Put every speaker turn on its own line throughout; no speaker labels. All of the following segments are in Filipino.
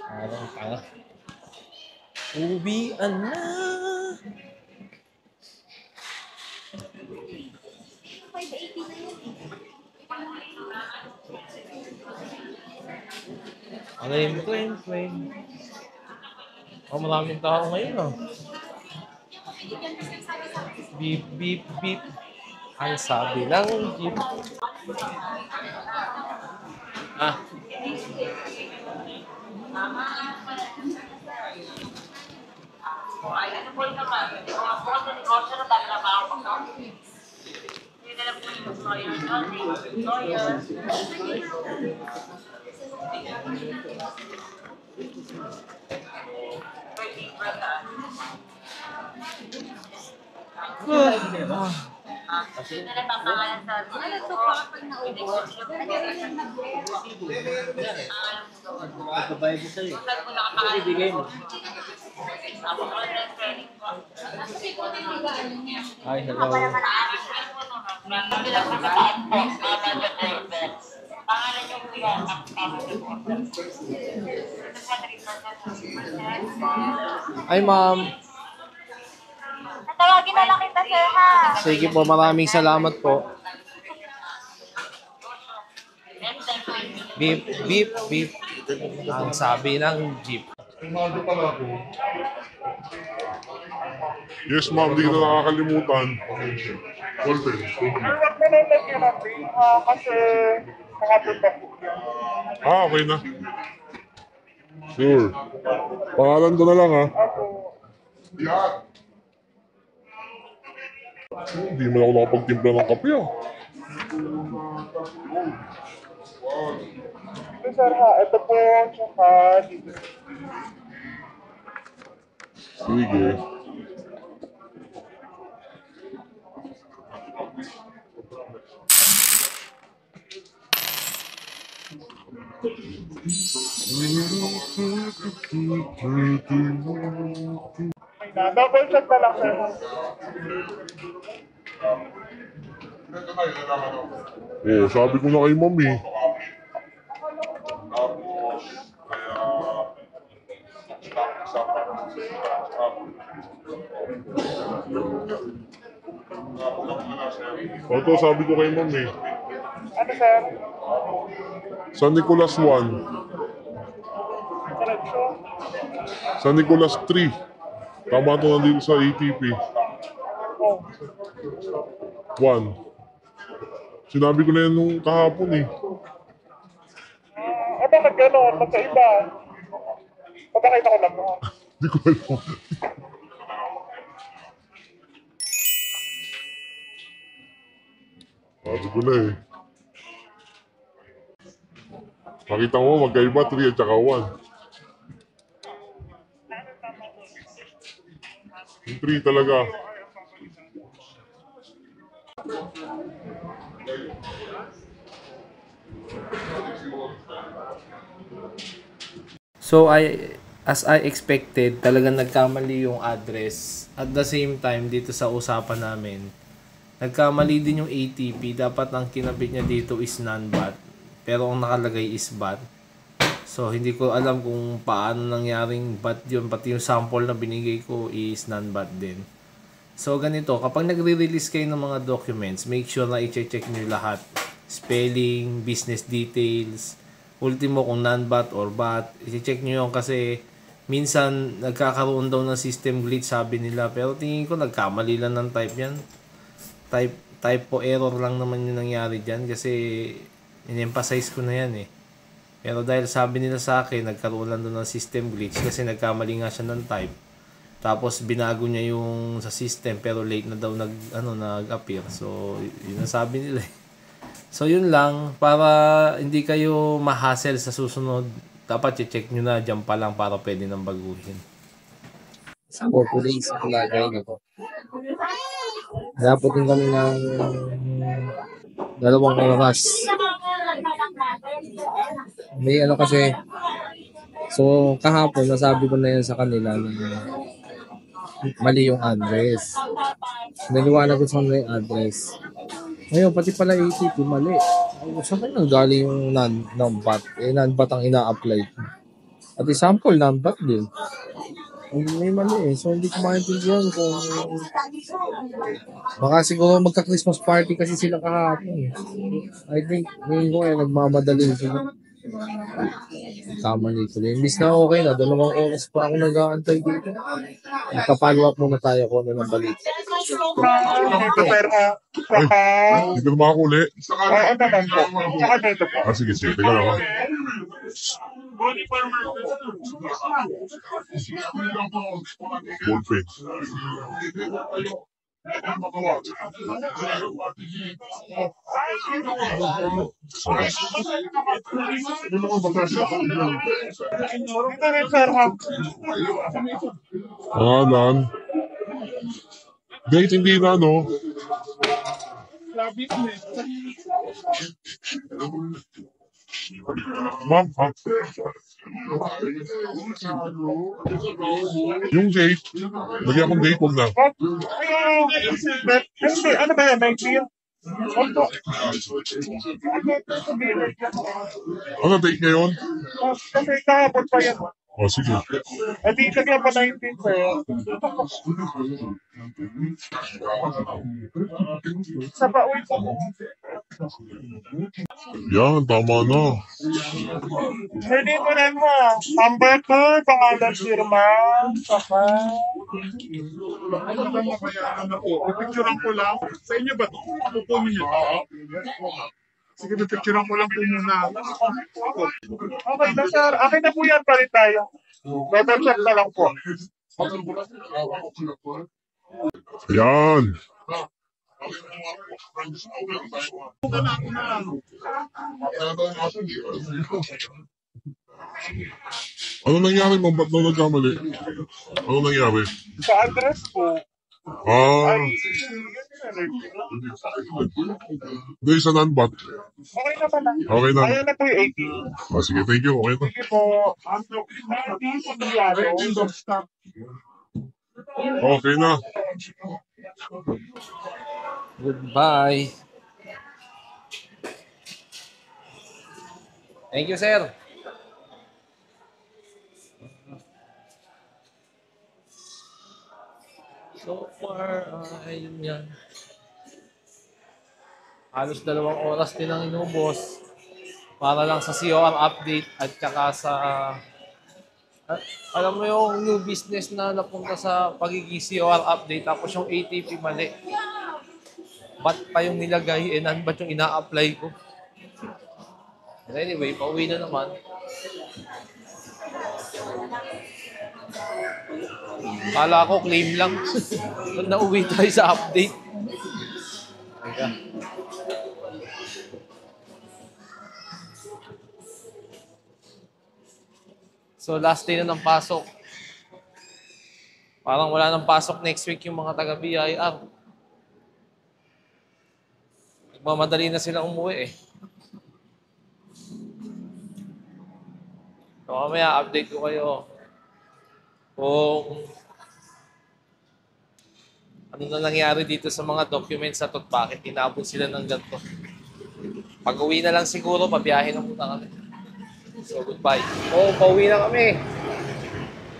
Parang tanga. Uwian na. Claim. Oh, maraming tao ngayon, oh. Beep, beep, beep. Ang sabi ng jeep. Ah. Ay, hello. Ay, ma'am.
Tawagin na lang kita, sir, ha?
Sige po, maraming salamat po. Beep, beep, beep. Ang sabi ng jeep.
Yes, ma'am. Di ka na nakakalimutan. Golden.
Ay, wag mo nang nag-irapin, ha? Kasi nakapit ako yan.
Okay na. Sure. Pangalan ko na lang, ha?
Ako.
Yan. Hindi mo ako nakapagtimpla ng kape, ah.
Ito, sir, ha? Ito po, tsaka dito.
Sige.
Double check na lang, sir.
Oh, sabi ko na kay ma'am, eh. Ito, sabi ko kay ma'am, eh.
Ano, sir?
San Nicolas 1.
Correction?
San Nicolas 3. Tama ito nandito sa ATP.
Oh.
1. Sinabi ko na yan nung kahapon, eh.
Bakit gano'n? Magkaiba. Papakita ko lang, ha?
Hindi ko alam. Sabi ko na, eh. Makita mo, magkaiba 3 at saka 1. Yung 3 talaga.
So, as I expected, talagang nagkamali yung address. At the same time, dito sa usapan namin, nagkamali din yung ATP. Dapat ang kinabit niya dito is non-bat. Pero ang nakalagay is bat. So, hindi ko alam kung paano nangyaring bat yun. Pati yung sample na binigay ko is non-bat din. So, ganito. Kapag nagre-release kayo ng mga documents, make sure na i-check nyo lahat. Spelling, business details, ultimo kung non-bat or bat. I-check nyo yun kasi minsan nagkakaroon daw ng system glitch sabi nila. Pero tingin ko nagkamali lang ng type yan. Typo error lang naman yung nangyari dyan kasi in-emphasize ko na yan eh. Pero dahil sabi nila sa akin, nagkaroon lang doon ng system glitch kasi nagkamali nga siya ng type. Tapos binago niya yung sa system pero late na daw nag-appear. So yun ang sabi nila eh. So yun lang, para hindi kayo ma-hassle sa susunod, dapat i-check nyo na dyan pa lang para pwede nang baguhin.
For today's lagay na po. Dapat din kami ng 2 oras. May ano kasi, so kahapon nasabi ko na yan sa kanila na mali yung address. Naliwanag ko sa kanila yung address. Ngayon, pati pala ATP, mali. Saan kayo nanggaling yung non-bat? Non-bat ang ina-apply. At example, number din. May mali eh. So, hindi ko maintindihan kung baka siguro magka-Christmas party kasi sila kahapon. I think, ngayon ko eh, nagmamadali sila. Tama dito. Imbis na okay na, 2 oras pa ako nag-aantay dito. Magka-follow up muna tayo kung ano ng balita.
Dito sir ha. Saka,
Hindi ka na makakuli.
oo naman po. Saka dito po.
Ah, sige, sige. Teka lang ha. Ballpen.
Dito rin sir ha.
Pangalan. Date hindi na, no? Ma'am, ha? Yung date, lagyan akong date, huwag na.
Hindi, ano ba yan? 19? Opo.
Ano date ngayon?
Kasi kahapon pa yan.
Oh, sige.
Eh, di lang pa 19 sir. Sa pauwi po.
Yan, tama na.
Hindi mo rin mo. Number 2, pangalan firma. Saka.
Ano ba mabayaran na po? Pipicturean ko lang. Sa inyo ba ito? Kukunin niyo. Sige, pipicturean ko lang po muna.
Okay na sir. Akin na po yan. Palit tayo. Better check na lang po.
Yan. Ano nangyari, ma'am? Ba't na nagkamali? Ano nangyari?
Sa address po.
Ah,
Ay.
hindi, sa non-bat.
Okay na pala.
Okay na.
Ayan na po yung 18.
Ah, sige, thank you. Okay na.
Sige po.
Okay na.
Goodbye. Thank you, sir. So far, ayun yan. Halos 2 oras din ang inubos para lang sa COR update at saka sa alam mo yung new business na napunta sa pagiging COR update tapos yung ATP mali. Ba't pa yung nilagay? Ba't yung ina-apply ko? But anyway, pauwi na naman. Kala ko claim lang. Nung nauwi tayo sa update. Teka. So last day na ng pasok. Parang wala nang pasok next week yung mga taga-BIR. Magmamadali na sila umuwi eh. So mamaya update ko kayo kung ano na nangyari dito sa mga documents at bakit inabot sila ng ganito. Pag-uwi na lang siguro, pabiyahin na muna kami. So, goodbye. Oh, pauwi na kami.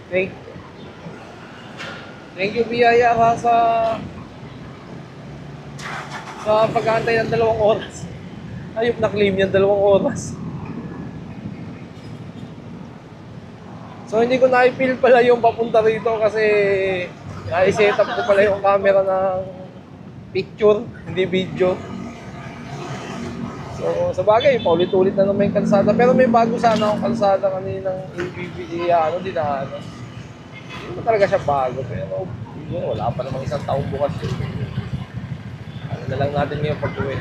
Thank you, Biyaya, ha, sa pag-aantay ng 2 oras. Ayop na claim yan, 2 oras. So, hindi ko na-feel pala yung papunta rito kasi na-set up ko pala yung camera ng picture, hindi video. So, sa bagay, paulit-ulit na naman yung kalsada. Pero may bago sana akong kalsada kaninang ABB, di na ano. Hindi mo talaga siya bago. Pero yun, wala pa namang 1 taong bukas yun. Ano na lang natin ngayon pag-uwi.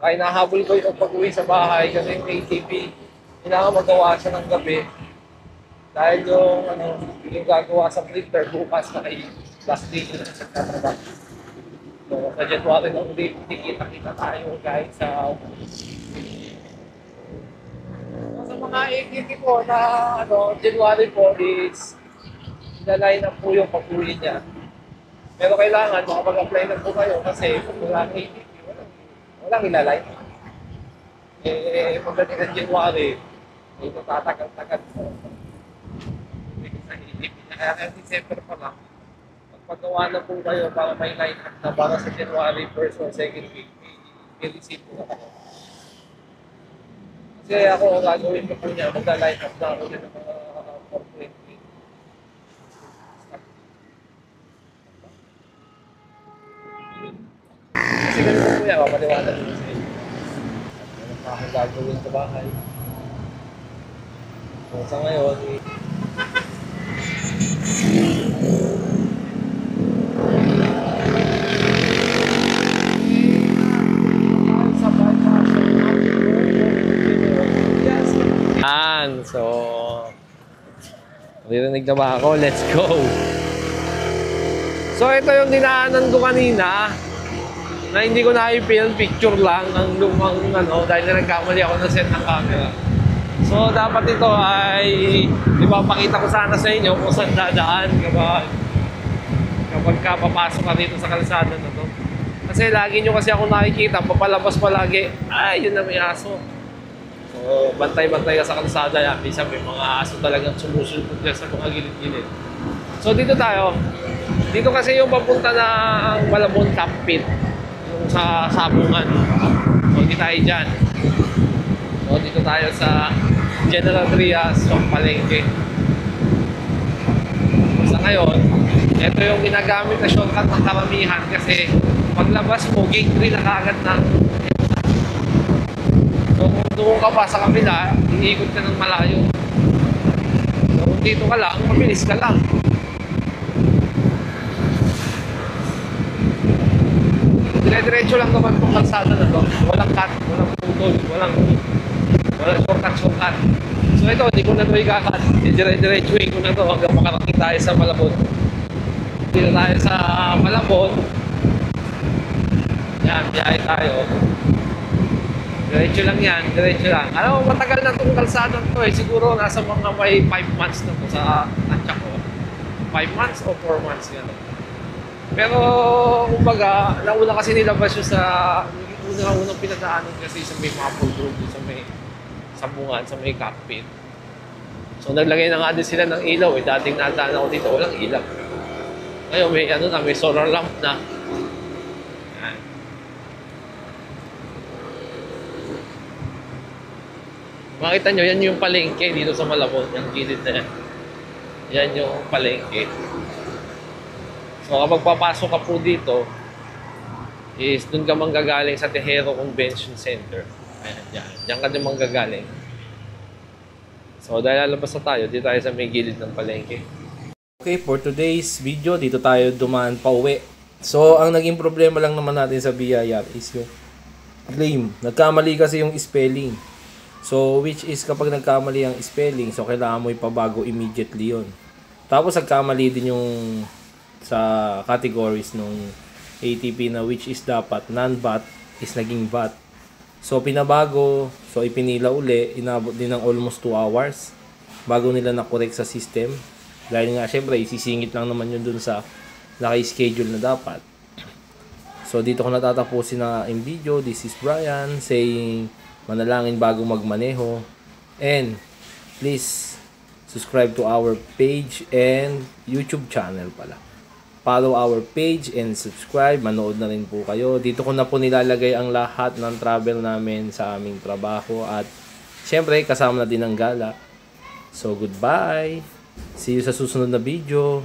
Kaya nahabol ko yung pag-uwi sa bahay kasi yung ATP, kailangan magawa siya ng gabi. Dahil yung gagawa sa printer bukas na kay last day na sa tatrabaho. So sa January na ulit, kita tayo kahit sa
sa mga ATP po na January po is line up po yung pag-uwi niya. Pero kailangan makapag-apply na po kayo kasi kung wala ng ATP, walang ilaline. Pagdating ng January, ito tatagal-tagal po. Sa ATP niya. Kaya December pa lang, pagpagawa na po kayo para may line up na para sa January 1st or 2nd week, may receive po na kayo. Kasi ako, gagawin ko po niya, magla-line up na ako din ng mga corporate week. Kasi ganun po yan, mapaliwanag ko sa inyo. Ano pa ako gagawin sa bahay. So sa ngayon, so narinig na ba ako? Let's go! So ito yung dinaanan ko kanina na hindi ko na-i-film, picture lang ng lumang dahil nagkamali ako ng set ng camera. So dapat ito ay ipapakita ko sana sa inyo kung saan dadaan kapag papasok ka dito sa kalsada na to. Kasi lagi nyo kasi ako nakikita, papalabas palagi, ay yun na may aso. So bantay-bantay ka sa kalsada yan, minsan may mga aso talagang sumusulpot dyan sa mga gilid-gilid. So dito tayo, dito kasi yung papunta na ang Malabon Campit, yung sa Sabungan. So hindi tayo dyan. So dito tayo sa General Trias, Palengke. Sa ngayon, ito yung ginagamit na shortcut ng karamihan kasi paglabas mo, gate 3 na kaagad na. So kung doon ka pa sa kabila, iikot ka ng malayo. So kung dito ka lang, mabilis ka lang. Dire-diretso lang naman itong kalsada na to. Walang cut, walang putol, walang shortcut. So ito, hindi ko na ito ikakat. Dire-diretsuin ko na ito hanggang makarating tayo sa Malabon. Dito tayo sa Malabon. Yan, biyahe tayo. Diretso lang yan, diretso lang. Alam mo, matagal na itong kalsada to eh. Siguro nasa mga may 5 months na to sa tansya ko. 5 months o 4 months gano'n. Pero, kumbaga, nauna kasi nilabas yun sa unang pinadaanan kasi sa may Maple Grove, sa may Sabungan, sa may Campit. So, naglagay na nga din sila ng ilaw eh. Dating nadaan ako dito, walang ilaw. Ngayon, may solar lamp na. Yan. Makita nyo, yan yung palengke dito sa Malabon, yung gilid na yan. Yan yung palengke. So kapag papasok ka po dito, is dun ka manggagaling sa Tejero Convention Center. Ayan, yan. Diyan ka din manggagaling. So dahil lalabas na tayo, dito tayo sa may gilid ng palengke. Okay, for today's video, dito tayo dumaan pa uwi. So ang naging problema lang naman natin sa BIR is yung claim. Nagkamali kasi yung spelling. So which is kapag nagkamali ang spelling, so kailangan mo ipabago immediately yun. Tapos nagkamali din yung sa categories nung ATP na which is dapat non-VAT is naging VAT. So pinabago, so ipinila uli, inabot din ng almost 2 hours bago nila na-correct sa system. Dahil nga syempre isisingit lang naman yun dun sa naka-schedule na dapat. So dito ko natatapusin na yung video. This is Brian saying manalangin bago magmaneho, and please subscribe to our page and YouTube channel pala. Follow our page and subscribe. Manood na rin po kayo. Dito ko na po nilalagay ang lahat ng travel namin sa aming trabaho. At syempre, kasama na din ang gala. So, goodbye. See you sa susunod na video.